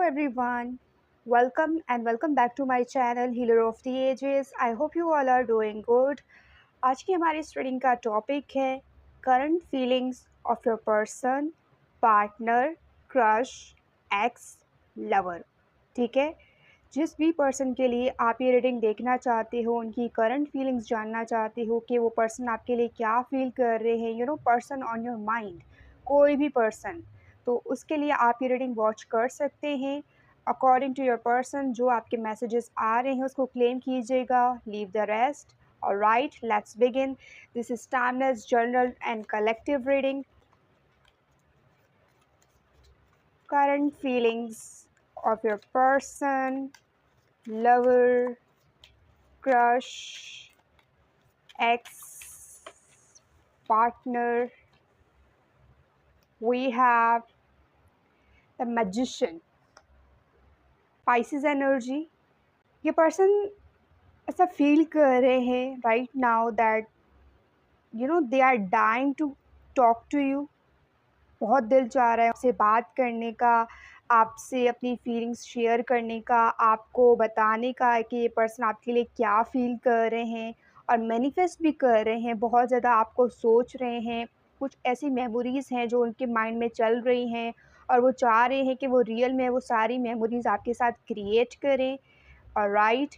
everyone. Welcome back to my channel Healer of the Ages. I hope you all are doing good. आज की हमारी studying का topic है current feelings of your person, partner, crush, x, lover. ठीक है। जिस भी person के लिए आप ये रीडिंग देखना चाहते हो, उनकी करंट फीलिंग्स जानना चाहते हो कि वो पर्सन आपके लिए क्या फील कर रहे हैं, पर्सन ऑन योर माइंड, कोई भी पर्सन, तो उसके लिए आप ये रीडिंग वॉच कर सकते हैं। अकॉर्डिंग टू योर पर्सन जो आपके मैसेजेस आ रहे हैं उसको क्लेम कीजिएगा, leave the rest. Alright, let's begin. This is timeless general and collective reading. Current feelings of your person, lover, crush, ex, partner. We have the magician. Pisces energy. ये person ऐसा feel कर रहे हैं right now that they are dying to talk to you. बहुत दिल चाह रहा है आपसे बात करने का, आपसे अपनी फीलिंग्स शेयर करने का, आपको बताने का कि ये पर्सन आपके लिए क्या फ़ील कर रहे हैं और मैनिफेस्ट भी कर रहे हैं। बहुत ज़्यादा आपको सोच रहे हैं, कुछ ऐसी मेमोरीज़ हैं जो उनके माइंड में चल रही हैं और वो चाह रहे हैं कि वो रियल में वो सारी मेमोरीज़ आपके साथ क्रिएट करें। ऑलराइट,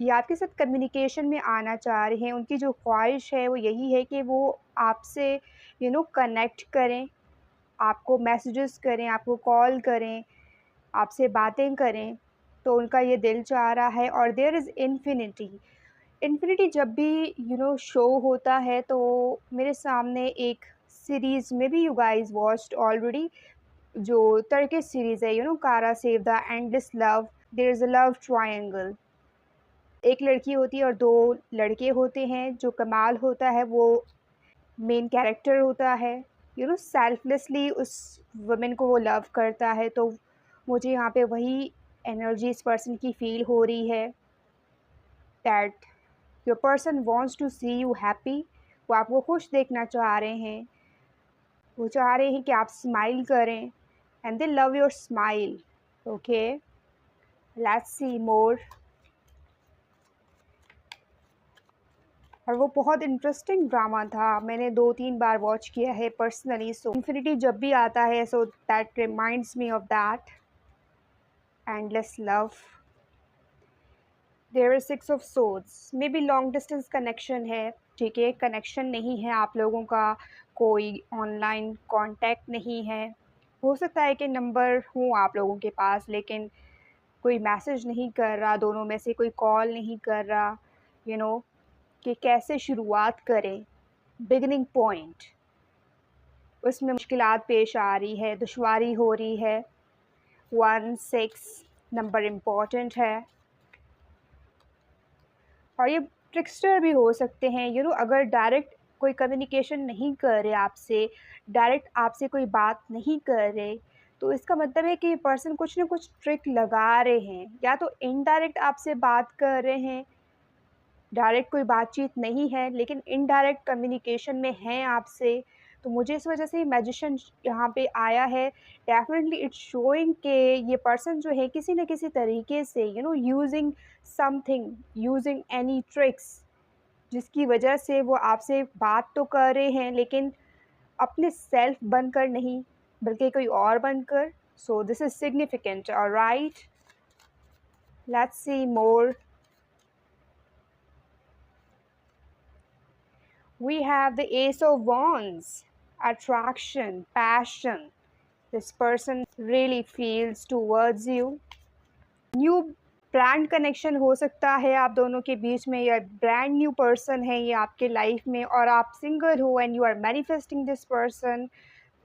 ये आपके साथ कम्युनिकेशन में आना चाह रहे हैं। उनकी जो ख्वाहिश है वो यही है कि वो आपसे कनेक्ट करें, आपको मैसेजेस करें, आपको कॉल करें, आपसे बातें करें। तो उनका ये दिल चाह रहा है। और देयर इज़ इन्फिनिटी। इन्फिनिटी जब भी शो होता है तो मेरे सामने एक सीरीज़ में भी, यू गाइस वॉच्ड ऑलरेडी, जो टर्किश सीरीज़ है, Kara Sevda endless love, there is a love triangle. एक लड़की होती है और दो लड़के होते हैं। जो कमाल होता है वो मेन कैरेक्टर होता है, सेल्फलेसली उस वुमेन को वो लव करता है। तो मुझे यहाँ पे वही एनर्जी इस पर्सन की फ़ील हो रही है that your person wants to see you happy. वो आपको खुश देखना चाह रहे हैं, वो चाह रहे हैं कि आप स्माइल करें and they love your smile. Okay, let's see more. और वो बहुत इंटरेस्टिंग ड्रामा था, मैंने 2-3 बार वॉच किया है पर्सनली। सो इन्फिनिटी जब भी आता है so that reminds me of that endless love. There is 6 of swords. Maybe long distance connection है। ठीक है, कनेक्शन नहीं है आप लोगों का, कोई ऑनलाइन कांटेक्ट नहीं है। हो सकता है कि नंबर हो आप लोगों के पास लेकिन कोई मैसेज नहीं कर रहा, दोनों में से कोई कॉल नहीं कर रहा, यू नो कि कैसे शुरुआत करें। बिगिनिंग पॉइंट, उसमें मुश्किलात पेश आ रही है, दुश्वारी हो रही है। 1-6 नंबर इम्पॉर्टेंट है। और ये ट्रिक्स्टर भी हो सकते हैं। अगर डायरेक्ट कोई कम्युनिकेशन नहीं कर रहे आपसे, डायरेक्ट आपसे कोई बात नहीं कर रहे, तो इसका मतलब है कि ये पर्सन कुछ ना कुछ ट्रिक लगा रहे हैं। या तो इनडायरेक्ट आपसे बात कर रहे हैं, डायरेक्ट कोई बातचीत नहीं है लेकिन इनडायरेक्ट कम्युनिकेशन में हैं आपसे। तो मुझे इस वजह से ये मैजिशियन यहाँ पे आया है। डेफिनेटली इट्स शोइंग कि ये पर्सन जो है किसी न किसी तरीके से using something, using any tricks, जिसकी वजह से वो आपसे बात तो कर रहे हैं लेकिन अपने सेल्फ बनकर नहीं, बल्कि कोई और बनकर। सो this is significant. Alright, let's see more. We have the Ace of Wands. Attraction, passion. This person really feels towards you. New brand connection हो सकता है आप दोनों के बीच में, या ब्रांड न्यू पर्सन है ये आपके लाइफ में, और आप सिंगल हो and you are manifesting this person.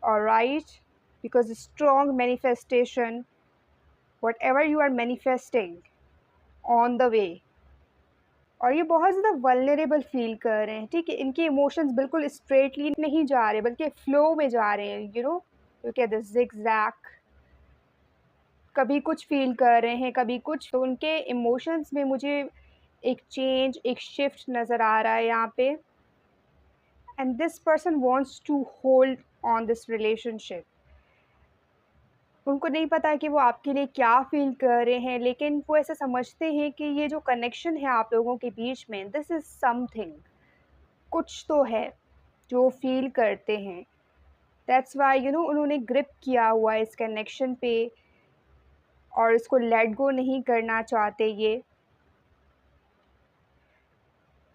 Alright, because strong manifestation, whatever you are manifesting on the way. और ये बहुत ज़्यादा वल्नरेबल फील कर रहे हैं। ठीक है, इनके इमोशंस बिल्कुल स्ट्रेटली नहीं जा रहे बल्कि फ़्लो में जा रहे हैं। यू कैन दिस ज़िगज़ैग, कभी कुछ फील कर रहे हैं कभी कुछ। तो उनके इमोशंस में मुझे एक चेंज, एक शिफ्ट नज़र आ रहा है यहाँ पे। And this person wants to hold on this relationship. उनको नहीं पता कि वो आपके लिए क्या फ़ील कर रहे हैं, लेकिन वो ऐसा समझते हैं कि ये जो कनेक्शन है आप लोगों के बीच में, दिस इज़ समथिंग, कुछ तो है जो फ़ील करते हैं। दैट्स व्हाई उन्होंने ग्रिप किया हुआ है इस कनेक्शन पे और इसको लेट गो नहीं करना चाहते ये।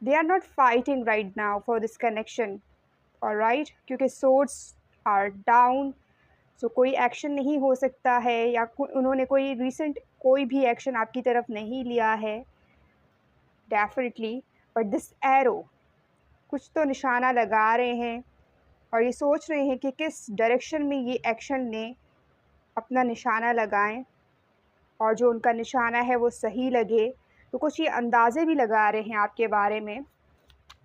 They are not fighting right now for this connection, alright, क्योंकि सोर्स आर डाउन। सो कोई एक्शन नहीं हो सकता है, या उन्होंने कोई रिसेंट कोई भी एक्शन आपकी तरफ नहीं लिया है डेफिनेटली। बट दिस एरो कुछ तो निशाना लगा रहे हैं और ये सोच रहे हैं कि किस डायरेक्शन में ये एक्शन लें, अपना निशाना लगाएं और जो उनका निशाना है वो सही लगे। तो कुछ ये अंदाज़े भी लगा रहे हैं आपके बारे में,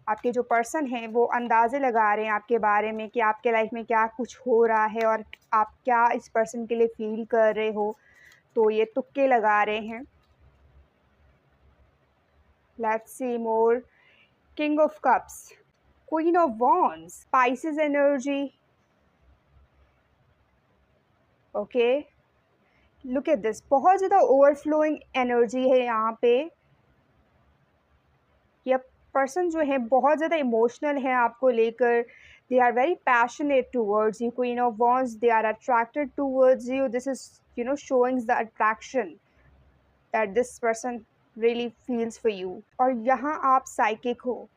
आपके जो पर्सन हैं वो अंदाज़े लगा रहे हैं आपके बारे में कि आपके लाइफ में क्या कुछ हो रहा है और आप क्या इस पर्सन के लिए फ़ील कर रहे हो। तो ये तुक्के लगा रहे हैं। Let's see more. King of cups, queen of wands, spices energy. Okay, look at this, बहुत ज़्यादा ओवरफ्लोइंग एनर्जी है यहाँ पे। ये पर्सन जो है बहुत ज़्यादा इमोशनल है आपको लेकर। They are very passionate towards you, queen of wands, they are attracted towards you. This is showing the attraction that this person really feels for you. और यहाँ आप साइकिक हो,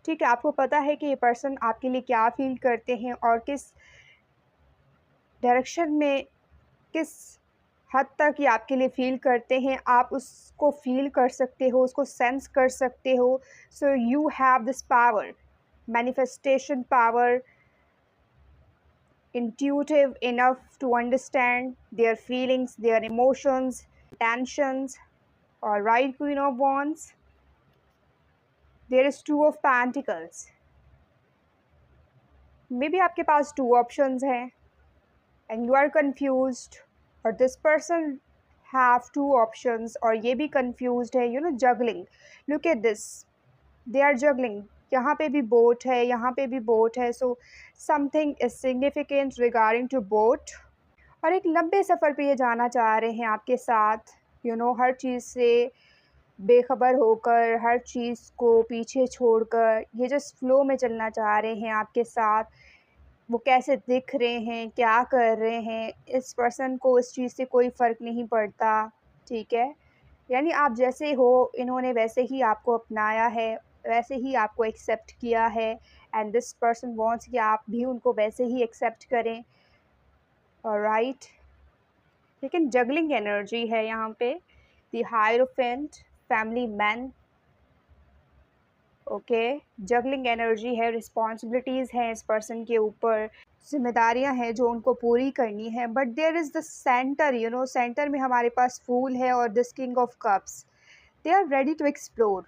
ठीक है, आपको पता है कि ये पर्सन आपके लिए क्या फील करते हैं और किस डायरेक्शन में, किस हद तक ये आपके लिए फ़ील करते हैं। आप उसको फ़ील कर सकते हो, उसको सेंस कर सकते हो। So you have this power, manifestation power, intuitive enough to understand their feelings, their emotions, tensions. All right, Queen of Wands. There is Two of Pentacles. Maybe आपके पास two options हैं and you are confused, or this person have two options और ये भी confused है, juggling. Look at this, they are juggling. यहाँ पे भी boat है, यहाँ पे भी boat है. So something is significant regarding to boat. और एक लंबे सफ़र पे ये जाना चाह रहे हैं आपके साथ, हर चीज़ से बेखबर होकर, हर चीज़ को पीछे छोड़कर ये जस्ट फ्लो में चलना चाह रहे हैं आपके साथ। वो कैसे दिख रहे हैं, क्या कर रहे हैं, इस पर्सन को इस चीज़ से कोई फ़र्क नहीं पड़ता, ठीक है। यानी आप जैसे हो, इन्होंने वैसे ही आपको अपनाया है, वैसे ही आपको एक्सेप्ट किया है, एंड दिस पर्सन वांट्स कि आप भी उनको वैसे ही एक्सेप्ट करें। ऑलराइट, लेकिन जगलिंग एनर्जी है यहाँ पे। The hierophant, family man. Okay, juggling energy है, रिस्पॉन्सिबिलिटीज़ हैं इस पर्सन के ऊपर, जिम्मेदारियां हैं जो उनको पूरी करनी है। But there is the centre, centre में हमारे पास फूल है और this king of cups. They are ready to explore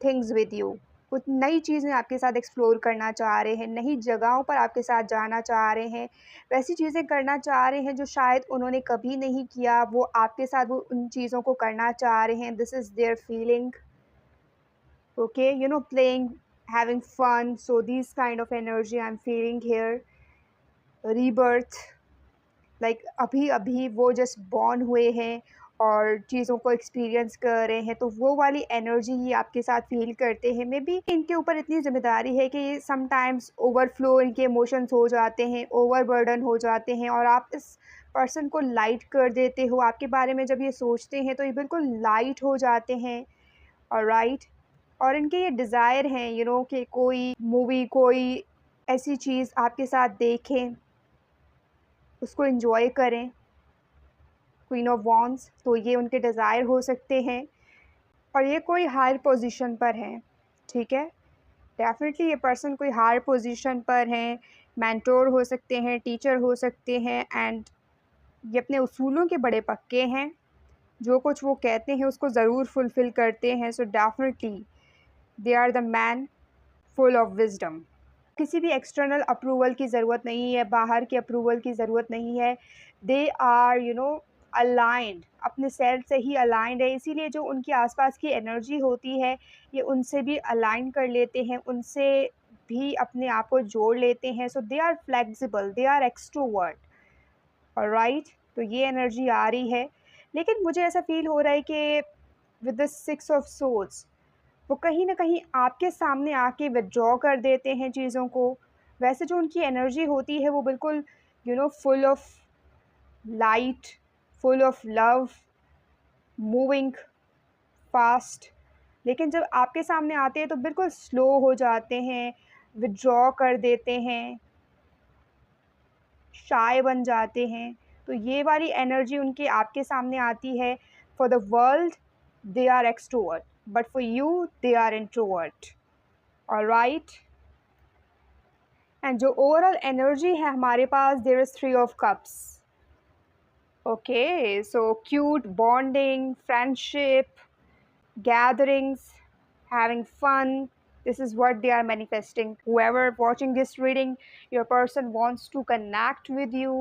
things with you. कुछ नई चीज़ें आपके साथ एक्सप्लोर करना चाह रहे हैं, नई जगहों पर आपके साथ जाना चाह रहे हैं, वैसी चीज़ें करना चाह रहे हैं जो शायद उन्होंने कभी नहीं किया, वो आपके साथ वो उन चीज़ों को करना चाह रहे हैं। This is their feeling. Okay, playing, having fun. So these kind of energy I'm feeling here. Rebirth, like अभी अभी वो जस्ट बॉर्न हुए हैं और चीज़ों को एक्सपीरियंस कर रहे हैं, तो वो वाली एनर्जी ही आपके साथ फील करते हैं। मे बी इनके ऊपर इतनी जिम्मेदारी है कि समटाइम्स ओवरफ्लो इनके इमोशंस हो जाते हैं, ओवरबर्डन हो जाते हैं और आप इस पर्सन को लाइट कर देते हो। आपके बारे में जब ये सोचते हैं तो ये बिल्कुल लाइट हो जाते हैं। ऑलराइट, और इनके ये डिज़ायर हैं कि कोई मूवी, कोई ऐसी चीज़ आपके साथ देखें, उसको एंजॉय करें। क्वीन ऑफ वॉन्ड्स, तो ये उनके डिज़ायर हो सकते हैं और ये कोई हायर पोजीशन पर हैं, ठीक है। डेफिनेटली ये पर्सन कोई हायर पोजीशन पर हैं, मेंटोर हो सकते हैं, टीचर हो सकते हैं, एंड ये अपने उसूलों के बड़े पक्के हैं। जो कुछ वो कहते हैं उसको ज़रूर फुलफ़िल करते हैं। So definitely they are the man full of wisdom. किसी भी एक्सटर्नल अप्रूवल की ज़रूरत नहीं है, बाहर के अप्रूवल की ज़रूरत नहीं है। दे आर अलाइंड, अपने सेल्फ से ही अलाइंड है, इसीलिए जो उनके आसपास की एनर्जी होती है ये उनसे भी अलाइन कर लेते हैं, उनसे भी अपने आप को जोड़ लेते हैं। So they are flexible, they are extrovert. Alright, तो ये एनर्जी आ रही है। लेकिन मुझे ऐसा फ़ील हो रहा है कि with the six of souls वो कहीं न कहीं आपके सामने आके विथड्रॉ कर देते हैं चीज़ों को। वैसे जो उनकी एनर्जी होती है वो बिल्कुल full of light, full of love, moving fast. लेकिन जब आपके सामने आते हैं तो बिल्कुल स्लो हो जाते हैं, विथड्रॉ कर देते हैं, शाय बन जाते हैं। तो ये वाली एनर्जी उनकी आपके सामने आती है। For the world they are extrovert, but for you they are introvert. Alright, and जो ओवरऑल एनर्जी है हमारे पास, there is three of cups. Okay, so cute bonding, friendship, gatherings, having fun. This is what they are manifesting. Whoever watching this reading, your person wants to connect with you,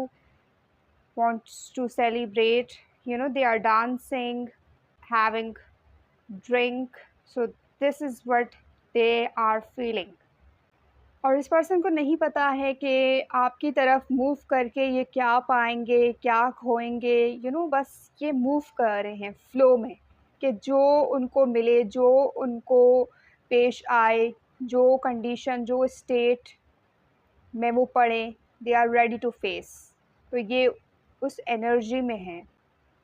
wants to celebrate. They are dancing, having drink. So this is what they are feeling. और इस person को नहीं पता है कि आपकी तरफ move करके ये क्या पाएंगे, क्या खोएंगे। बस ये मूव कर रहे हैं फ्लो में, कि जो उनको मिले, जो उनको पेश आए, जो कंडीशन, जो स्टेट में वो पड़े, they are ready to face. तो ये उस एनर्जी में है।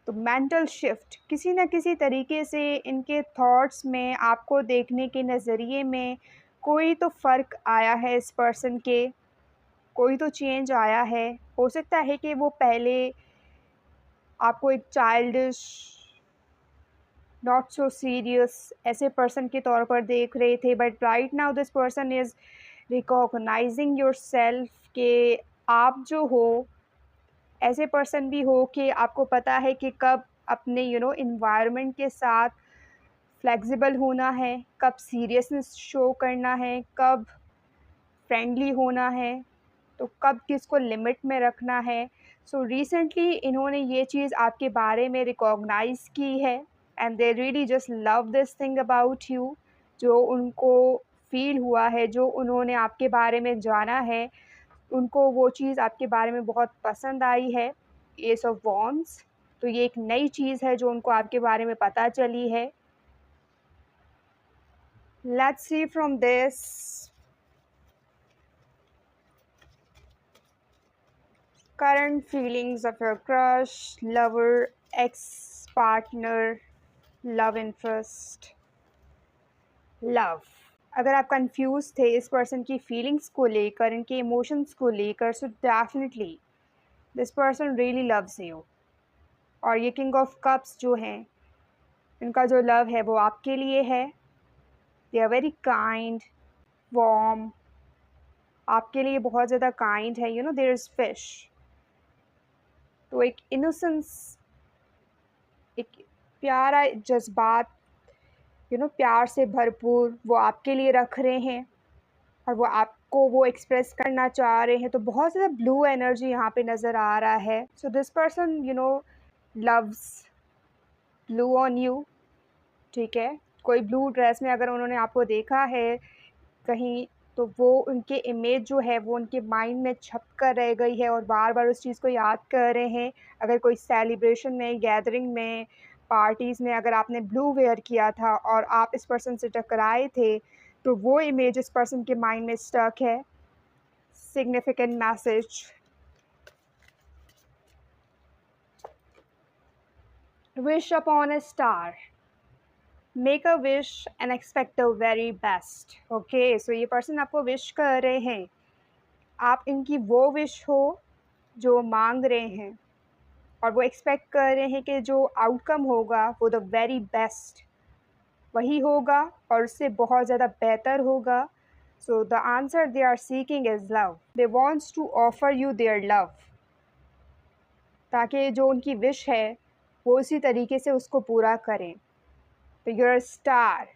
तो मेंटल शिफ्ट किसी न किसी तरीके से इनके थॉट्स में, आपको देखने के नज़रिए में कोई तो फ़र्क आया है इस पर्सन के, कोई तो चेंज आया है। हो सकता है कि वो पहले आपको एक चाइल्डिश, नॉट सो सीरियस ऐसे पर्सन के तौर पर देख रहे थे, but right now this person is recognising yourself कि आप जो हो, ऐसे पर्सन भी हो कि आपको पता है कि कब अपने इन्वायरमेंट के साथ फ्लेक्सिबल होना है, कब सीरियसनेस शो करना है, कब फ्रेंडली होना है, तो कब किसको लिमिट में रखना है। सो रिसेंटली इन्होंने ये चीज़ आपके बारे में रिकॉग्नाइज़ की है, and they really just love this thing about you. जो उनको फ़ील हुआ है, जो उन्होंने आपके बारे में जाना है, उनको वो चीज़ आपके बारे में बहुत पसंद आई है, एस ऑफ वॉन्ड्स। तो ये एक नई चीज़ है जो उनको आपके बारे में पता चली है। Let's see from this, current feelings of your crush, lover, ex-partner, love interest, love। अगर आप कंफ्यूज थे इस पर्सन की फीलिंग्स को लेकर, इनके इमोशंस को लेकर, so definitely this person really loves you. और ये किंग ऑफ कप्स जो हैं, इनका जो लव है वो आपके लिए है। They are very kind, warm, आपके लिए बहुत ज़्यादा काइंड है। There is fish. तो एक इनोसेंस, एक प्यारा जज्बात, प्यार से भरपूर वो आपके लिए रख रहे हैं, और वो आपको वो एक्सप्रेस करना चाह रहे हैं। तो बहुत ज़्यादा ब्लू एनर्जी यहाँ पे नज़र आ रहा है। सो this person loves blue on you. ठीक है, कोई ब्लू ड्रेस में अगर उन्होंने आपको देखा है कहीं, तो वो उनके इमेज जो है वो उनके माइंड में छप कर रह गई है, और बार बार उस चीज़ को याद कर रहे हैं। अगर कोई सेलिब्रेशन में, गैदरिंग में, पार्टीज़ में अगर आपने ब्लू वेयर किया था और आप इस पर्सन से टकराए थे, तो वो इमेज इस पर्सन के माइंड में स्टक है। Significant message, wish upon a star, make a wish and expect the very best. Okay, so ये पर्सन आपको विश कर रहे हैं, आप इनकी वो विश हो जो मांग रहे हैं, और वो एक्सपेक्ट कर रहे हैं कि जो आउटकम होगा वो द वेरी बेस्ट वही होगा, और उससे बहुत ज़्यादा बेहतर होगा। So the answer they are seeking is love. They wants to offer you their love, ताकि जो उनकी विश है वो उसी तरीके से उसको पूरा करें। तो your star,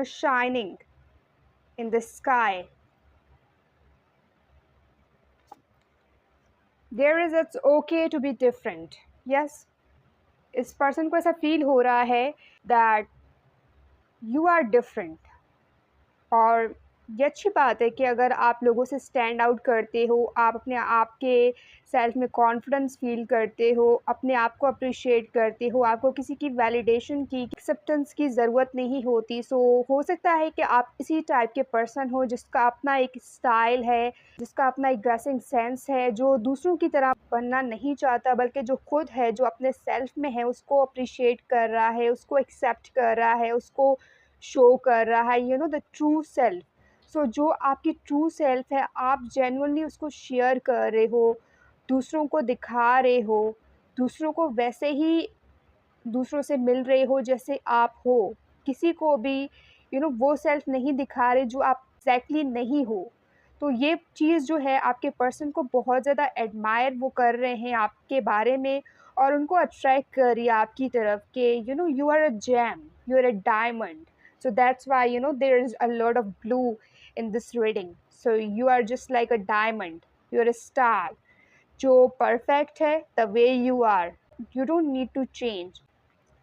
shining in the sky. There is, it's okay to be different. Yes, इस पर्सन को ऐसा फील हो रहा है दैट यू आर डिफरेंट, और ये अच्छी बात है कि अगर आप लोगों से स्टैंड आउट करते हो, आप अपने आप के सेल्फ में कॉन्फिडेंस फ़ील करते हो, अपने आप को अप्रिशिएट करते हो, आपको किसी की वैलिडेशन की, एक्सेप्टेंस की ज़रूरत नहीं होती। सो हो सकता है कि आप इसी टाइप के पर्सन हो जिसका अपना एक स्टाइल है, जिसका अपना एक ड्रेसिंग सेंस है, जो दूसरों की तरह बनना नहीं चाहता बल्कि जो खुद है, जो अपने सेल्फ में है उसको अप्रिशिएट कर रहा है, उसको एक्सेप्ट कर रहा है, उसको शो कर रहा है, द ट्रू सेल्फ। सो जो आपकी ट्रू सेल्फ है, आप जेन्युइनली उसको शेयर कर रहे हो, दूसरों को दिखा रहे हो, दूसरों को वैसे ही दूसरों से मिल रहे हो जैसे आप हो। किसी को भी वो सेल्फ नहीं दिखा रहे जो आप एग्ज़ैक्टली नहीं हो। तो ये चीज़ जो है आपके पर्सन को बहुत ज़्यादा एडमायर वो कर रहे हैं आपके बारे में, और उनको अट्रैक्ट कर रही है आपकी तरफ कि you are a gem, you are a diamond. So that's why there is a lot of blue in this reading. So you are just like a diamond. You are a star. जो perfect है the way you are. You don't need to change.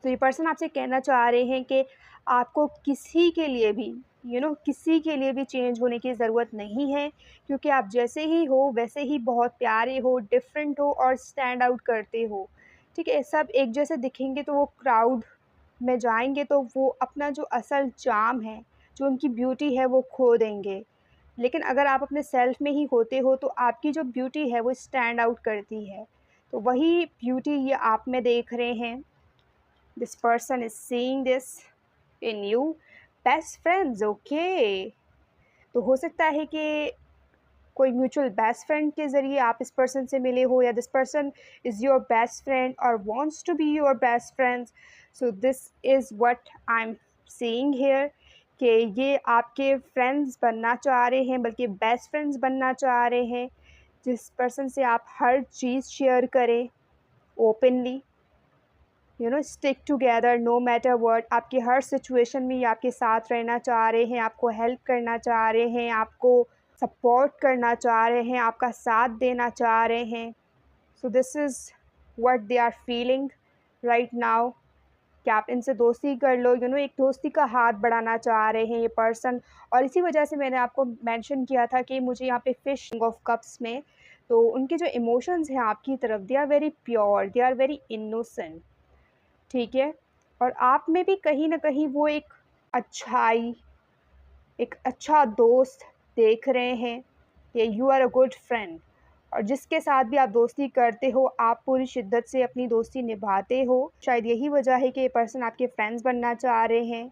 तो ये person आपसे कहना चाह रहे हैं कि आपको किसी के लिए भी किसी के लिए भी चेंज होने की ज़रूरत नहीं है, क्योंकि आप जैसे ही हो वैसे ही बहुत प्यारे हो, डिफरेंट हो और स्टैंड आउट करते हो। ठीक है, सब एक जैसे दिखेंगे तो वो क्राउड में जाएंगे तो वो अपना जो असल चार्म है, जो उनकी ब्यूटी है वो खो देंगे। लेकिन अगर आप अपने सेल्फ में ही होते हो तो आपकी जो ब्यूटी है वो स्टैंड आउट करती है। तो वही ब्यूटी ये आप में देख रहे हैं। This person is seeing this in you. Best friends, okay. तो हो सकता है कि कोई म्यूचुअल बेस्ट फ्रेंड के ज़रिए आप इस पर्सन से मिले हो, या this person is your best friend और wants to be your best friends. So this is what I am seeing here, कि ये आपके फ्रेंड्स बनना चाह रहे हैं, बल्कि बेस्ट फ्रेंड्स बनना चाह रहे हैं, जिस पर्सन से आप हर चीज़ शेयर करें openly, stick together no matter what. आपकी हर सिचुएशन में ये आपके साथ रहना चाह रहे हैं, आपको हेल्प करना चाह रहे हैं, आपको सपोर्ट करना चाह रहे हैं, आपका साथ देना चाह रहे हैं। So this is what they are feeling right now, कि आप इनसे दोस्ती कर लो। एक दोस्ती का हाथ बढ़ाना चाह रहे हैं ये पर्सन। और इसी वजह से मैंने आपको मेंशन किया था कि मुझे यहाँ पे फिश ऑफ कप्स में, तो उनके जो इमोशंस हैं आपकी तरफ, they are very pure, they are very innocent. ठीक है, और आप में भी कहीं ना कहीं वो एक अच्छाई, एक अच्छा दोस्त देख रहे हैं कि you are a good friend. और जिसके साथ भी आप दोस्ती करते हो आप पूरी शिद्दत से अपनी दोस्ती निभाते हो। शायद यही वजह है कि ये पर्सन आपके फ्रेंड्स बनना चाह रहे हैं,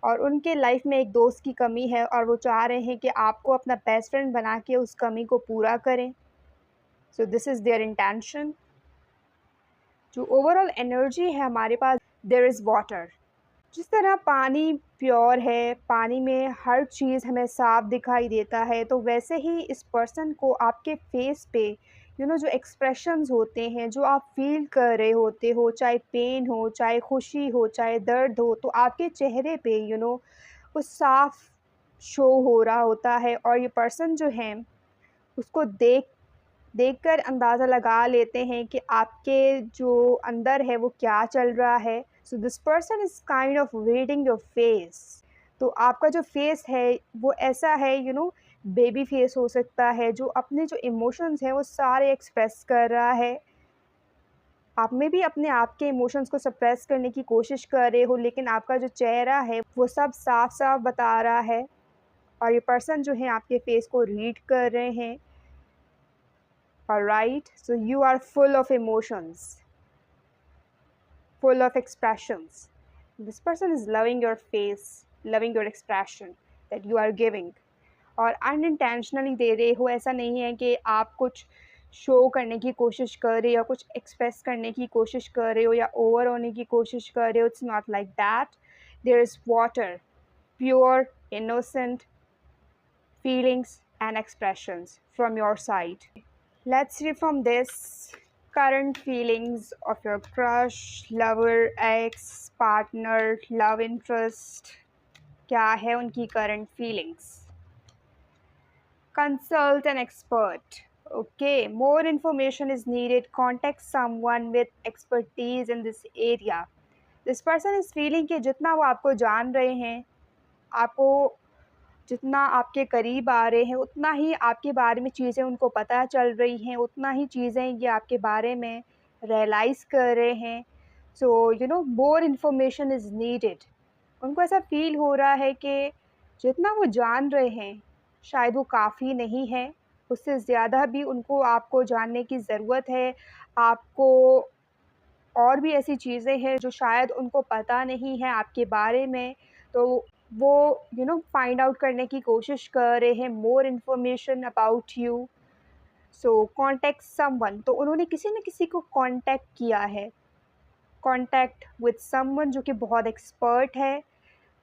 और उनके लाइफ में एक दोस्त की कमी है और वो चाह रहे हैं कि आपको अपना बेस्ट फ्रेंड बना के उस कमी को पूरा करें। सो दिस इज़ देयर इंटेंशन। जो ओवरऑल एनर्जी है हमारे पास, देयर इज़ वाटर। जिस तरह पानी प्योर है, पानी में हर चीज़ हमें साफ दिखाई देता है, तो वैसे ही इस पर्सन को आपके फेस पे जो एक्सप्रेशंस होते हैं, जो आप फील कर रहे होते हो, चाहे पेन हो, चाहे खुशी हो, चाहे दर्द हो, तो आपके चेहरे पे वो साफ शो हो रहा होता है। और ये पर्सन जो है उसको देखकर अंदाज़ा लगा लेते हैं कि आपके जो अंदर है वो क्या चल रहा है। सो this person is kind of reading your face. तो आपका जो फेस है वो ऐसा है, बेबी फेस हो सकता है, जो अपने जो इमोशंस हैं वो सारे एक्सप्रेस कर रहा है। आप में भी अपने आप के इमोशंस को सप्रेस करने की कोशिश कर रहे हो, लेकिन आपका जो चेहरा है वो सब साफ साफ बता रहा है। और ये पर्सन जो है आपके फेस को रीड कर रहे हैं। Alright, so you are full of emotions, full of expressions. This person is loving your face, loving your expression that you are giving. और unintentionally दे रहे हो, ऐसा नहीं है कि आप कुछ शो करने की कोशिश कर रहे हो या कुछ एक्सप्रेस करने की कोशिश कर रहे हो या ओवर होने की कोशिश कर रहे हो। It's not like that. There is water, pure innocent feelings and expressions from your side. Let's see from this current feelings of your crush, lover, ex, partner, love interest. क्या है उनकी current feelings? Consult an expert. Okay, more information is needed. Contact someone with expertise in this area. This person is feeling कि जितना वो आपको जान रहे हैं, आपको जितना आपके करीब आ रहे हैं उतना ही आपके बारे में चीज़ें उनको पता चल रही हैं, उतना ही चीज़ें ये आपके बारे में रियलाइज़ कर रहे हैं। सो मोर इन्फॉर्मेशन इज़ नीडेड। उनको ऐसा फ़ील हो रहा है कि जितना वो जान रहे हैं शायद वो काफ़ी नहीं है, उससे ज़्यादा भी उनको आपको जानने की ज़रूरत है। आपको और भी ऐसी चीज़ें हैं जो शायद उनको पता नहीं है आपके बारे में, तो वो फाइंड आउट करने की कोशिश कर रहे हैं more information about you. So contact someone, तो उन्होंने किसी न किसी को कॉन्टैक्ट किया है, कॉन्टैक्ट विद समवन जो कि बहुत एक्सपर्ट है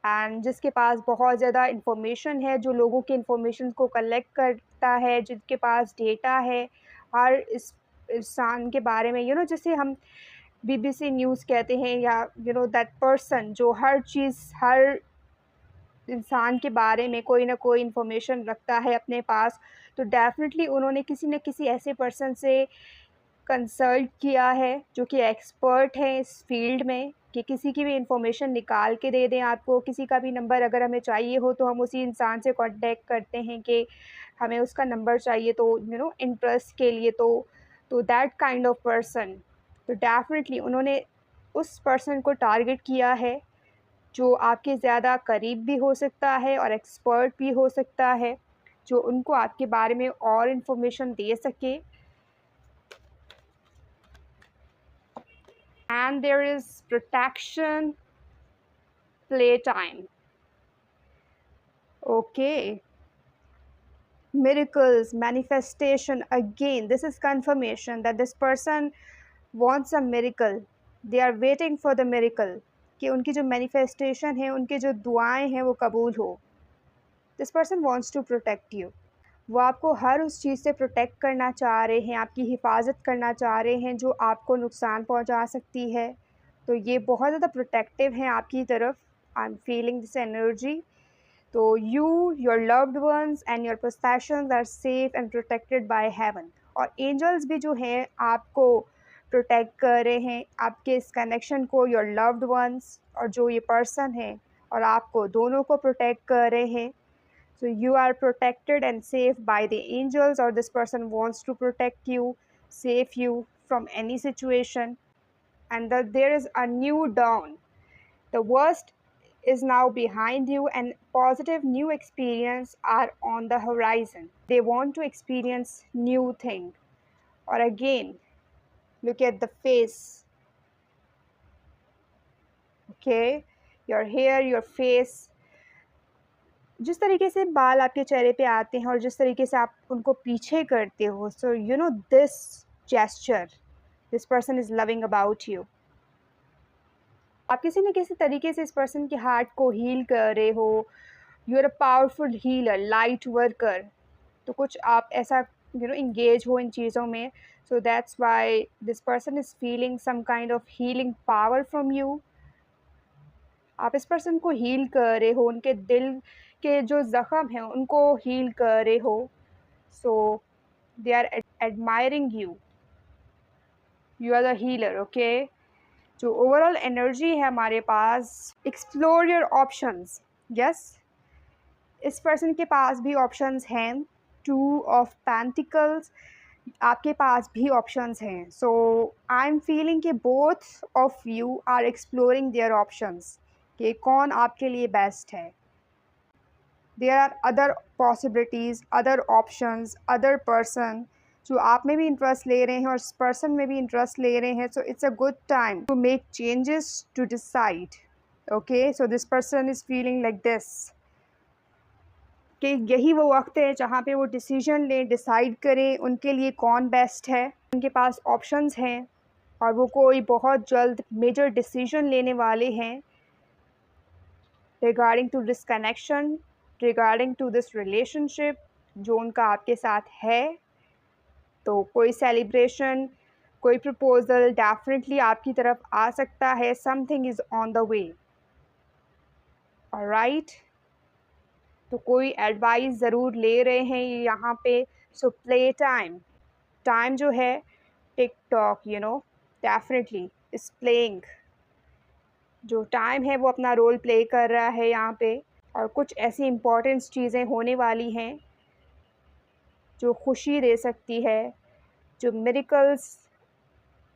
एंड जिसके पास बहुत ज़्यादा इन्फॉर्मेशन है, जो लोगों के इन्फॉर्मेशन को कलेक्ट करता है, जिनके पास डेटा है हर इस इंसान के बारे में, जैसे हम बीबीसी न्यूज़ कहते हैं, या दैट पर्सन जो हर चीज़, हर इंसान के बारे में कोई ना कोई इन्फॉर्मेशन रखता है अपने पास। तो डेफ़िनेटली उन्होंने किसी न किसी ऐसे पर्सन से कंसल्ट किया है जो कि एक्सपर्ट हैं इस फ़ील्ड में, कि किसी की भी इन्फॉर्मेशन निकाल के दे दें आपको। किसी का भी नंबर अगर हमें चाहिए हो तो हम उसी इंसान से कॉन्टैक्ट करते हैं कि हमें उसका नंबर चाहिए, तो इंटरेस्ट के लिए, तो दैट काइंड ऑफ पर्सन। तो डेफ़िनेटली उन्होंने उस पर्सन को टारगेट किया है जो आपके ज़्यादा करीब भी हो सकता है और एक्सपर्ट भी हो सकता है, जो उनको आपके बारे में और इन्फॉर्मेशन दे सके। And there is protection, playtime. Okay. Miracles, manifestation. Again, this is confirmation that this person wants a miracle. They are waiting for the miracle. कि उनकी जो manifestation है, उनकी जो दुआएं हैं वो कबूल हो. This person wants to protect you. वो आपको हर उस चीज़ से प्रोटेक्ट करना चाह रहे हैं, आपकी हिफाजत करना चाह रहे हैं जो आपको नुकसान पहुंचा सकती है। तो ये बहुत ज़्यादा प्रोटेक्टिव हैं आपकी तरफ। I am feeling this energy. तो you, your loved ones and your possessions are safe and protected by heaven. और एंजल्स भी जो हैं आपको प्रोटेक्ट कर रहे हैं, आपके इस कनेक्शन को, योर लव्ड वंस और जो ये पर्सन है और आपको, दोनों को प्रोटेक्ट कर रहे हैं। So you are protected and safe by the angels, or this person wants to protect you, save you from any situation, and that there is a new dawn. The worst is now behind you, and positive new experience are on the horizon. They want to experience new thing. Or again, look at the face. Okay, your hair, your face, जिस तरीके से बाल आपके चेहरे पे आते हैं और जिस तरीके से आप उनको पीछे करते हो, so this gesture, this person is loving about you. आप किसी न किसी तरीके से इस पर्सन के हार्ट को हील कर रहे हो। You are a powerful healer, light worker. तो कुछ आप ऐसा इंगेज हो इन चीज़ों में। So that's why this person is feeling some kind of healing power from you. आप इस पर्सन को हील कर रहे हो, उनके दिल के जो ज़ख़म हैं उनको हील कर रहे हो। So they are admiring you, you are the healer. Okay, जो ओवरऑल एनर्जी है हमारे पास, एक्सप्लोर योर ऑप्शंस। यस, इस पर्सन के पास भी ऑप्शंस हैं। 2 ऑफ पेंटिकल्स, आपके पास भी ऑप्शंस हैं। सो आई एम फीलिंग कि both of you are exploring their options, कि कौन आपके लिए बेस्ट है। There are other possibilities, other options, other person जो आप में भी इंटरेस्ट ले रहे हैं और इस पर्सन में भी इंटरेस्ट ले रहे हैं। So it's a good time to make changes, to decide. Okay, so this person is feeling like this, कि यही वो वक्त है जहाँ पे वो डिसीजन लें, डिसाइड करें उनके लिए कौन बेस्ट है। उनके पास ऑप्शंस हैं और वो कोई बहुत जल्द मेजर डिसीजन लेने वाले हैं regarding to this connection, regarding to this relationship जो उनका आपके साथ है। तो कोई सेलिब्रेशन, कोई प्रपोज़ल डेफिनेटली आपकी तरफ आ सकता है। Something is on the way. Alright, तो कोई एडवाइस ज़रूर ले रहे हैं ये यहाँ पे। सो प्ले टाइम, टाइम जो है tick tock, definitely is playing. जो टाइम है वो अपना रोल प्ले कर रहा है यहाँ पे। और कुछ ऐसी इम्पोर्टेंट चीज़ें होने वाली हैं जो खुशी दे सकती है, जो मिरेकल्स,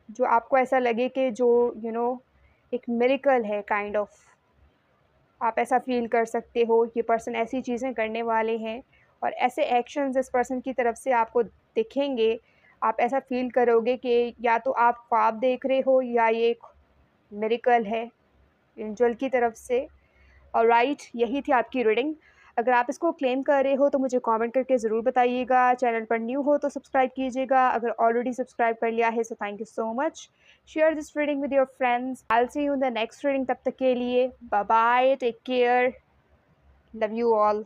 जो आपको ऐसा लगे कि जो एक मिरेकल है काइंड ऑफ, आप ऐसा फ़ील कर सकते हो, ये पर्सन ऐसी चीज़ें करने वाले हैं और ऐसे एक्शंस इस पर्सन की तरफ से आपको दिखेंगे, आप ऐसा फ़ील करोगे कि या तो आप ख्वाब देख रहे हो या ये एक मिरेकल है एंजल की तरफ से। ऑलराइट, यही थी आपकी रीडिंग। अगर आप इसको क्लेम कर रहे हो तो मुझे कमेंट करके ज़रूर बताइएगा। चैनल पर न्यू हो तो सब्सक्राइब कीजिएगा। अगर ऑलरेडी सब्सक्राइब कर लिया है so thank you so much. Share this reading with your friends. I will see you in the next reading. तब तक के लिए bye bye, take care, love you all.